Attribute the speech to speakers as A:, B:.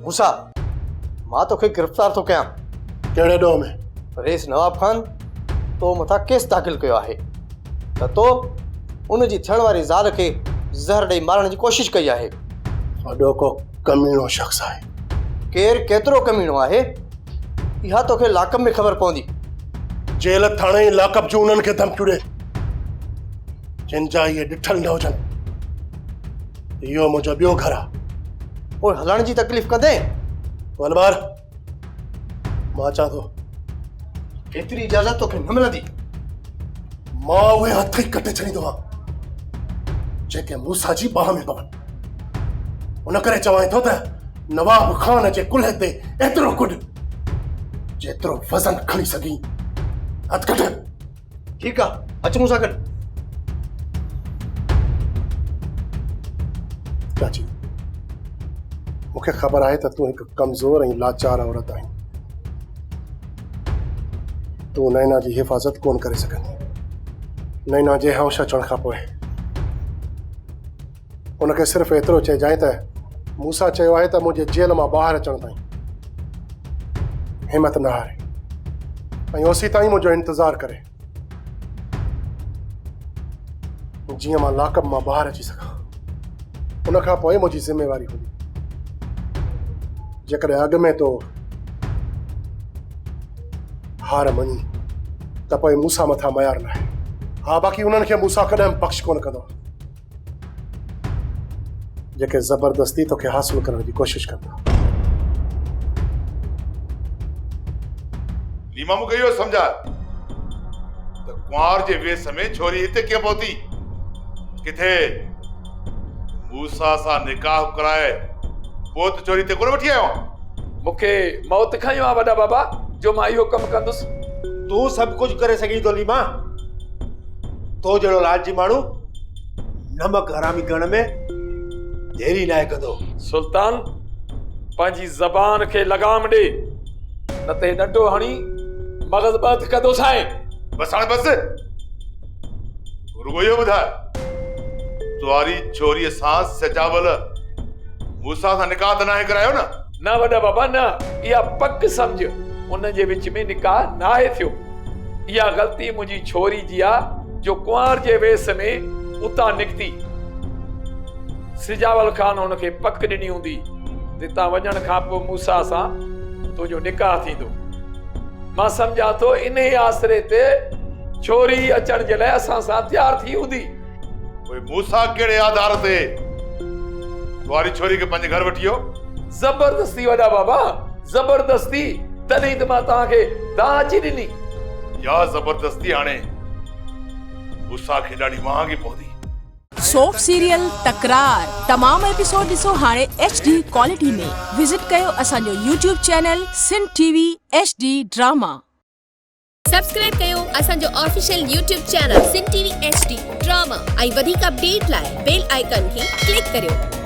A: मूसा मां तोखे गिरफ़्तार थो कयां।
B: कहिड़े ॾोह में?
A: रेस नवाब खान तो मथां केस दाख़िल कयो आहे त तो उन जी थियण वारी ज़ाल खे ज़हर ॾेई मारण जी कोशिश कई आहे।
B: वॾो को कमीनो शख़्स आहे।
A: केरु केतिरो कमीनो आहे इहा तोखे लाकअप में ख़बर पवंदी।
B: जेल थाणे लाकअप जूं उन्हनि खे धमकियूं ॾे जिन जा इहे ॾिठल न हुजनि। इहो मुंहिंजो ॿियो घर आहे।
A: पोइ हलण जी तकलीफ़ कंदे?
B: वलबार मां चवां थो
A: एतिरी इजाज़त तोखे न मिलंदी।
B: मां उहे हथ ई कटे छॾींदो आहियां जेके मूसा जी बाह में पवनि। उन करे चवां थो त नवाब खान जे कुल्हे ते एतिरो कुॾ जेतिरो वज़न खणी सघी हथ कटे।
A: ठीकु आहे, अच मूंसां गॾु।
B: चाची मूंखे ख़बर आहे त तूं हिकु कमज़ोर ऐं लाचार औरत आहीं। तूं नैना जी हिफ़ाज़त कोन करे सघंदी। नैना जे होश अचण खां पोइ उनखे सिर्फ़ु एतिरो चइजांइ त मूसा चयो आहे त मुंहिंजे जेल मां ॿाहिरि अचण ताईं हिमत न हारे ऐं ओसी ताईं मुंहिंजो इंतज़ारु करे जीअं मां लाकअप मां ॿाहिरि अची सघां। उन खां पोइ मुंहिंजी ज़िम्मेवारी हूंदी। जेकॾहिं अॻु में तो हार मञी त पोइ मूसा मथां मयार न आहे। हा बाक़ी उन्हनि खे मूसा कॾहिं बख़्श कोन कंदो जेके ज़बरदस्ती तोखे हासिल करण जी कोशिश कंदा।
C: लीमा मूंखे इहो सम्झा त कुंवार जे वेस में छोरी हिते कीअं पहुती? किथे मूसा सां निकाह कराए पोइ त छोरी हिते कोन वठी आयो?
D: मूंखे मौत खयो आहे वॾा बाबा जो मां इहो कमु कंदुसि।
E: तूं सभु कुझु करे सघीं थो लीमा। तो जहिड़ो लालची माण्हू नमक हरामी करण में देरी न कंदो।
D: सुल्तान पंहिंजी ज़बान खे लगाम ॾे न त ॾंडो हणी मग़ज़ बंदि कंदो छाहे।
C: बस हाणे बस रुगो इहो ॿुधाए तुआरी छोरीअ सां सजावल मूसा सां निकाह त नाहे करायो न?
D: न वॾा बाबा न, इहा पक सम्झ उन जे विच में निकाह नाहे थियो। इहा ग़लती मुंहिंजी छोरी जी आहे जो कुंवार जे वेस में उतां निकिती। सिजावल खान हुनखे पक ॾिनी हूंदी हितां वञण खां पोइ मूसा सां तुंहिंजो निकाह थींदो। मां सम्झां थो इन ई आसरे ते छोरी अचण जे लाइ असां सां तयार थी हूंदी।
C: पोइ मूसा कहिड़े आधार ते तुआरी छोरी खे पंहिंजे घर वठी वियो?
D: ज़बरदस्ती वॾा बाबा, ज़बरदस्ती। तॾहिं त मां तव्हांखे दाह अची ॾिनी।
C: या ज़बरदस्ती हाणे मूसा खे ॾाढी महांगी पवंदी।
F: सोप सीरियल तकरार तमाम एपिसोड ॾिसो हाणे HD क्वालिटी में। विजिट कयो असांजो YouTube channel Sindh TV HD drama.
G: Subscribe कयो असांजो official YouTube channel Sindh TV HD drama ऐं वधीक अपडेट लाइ बेल आइकन खे क्लिक करियो।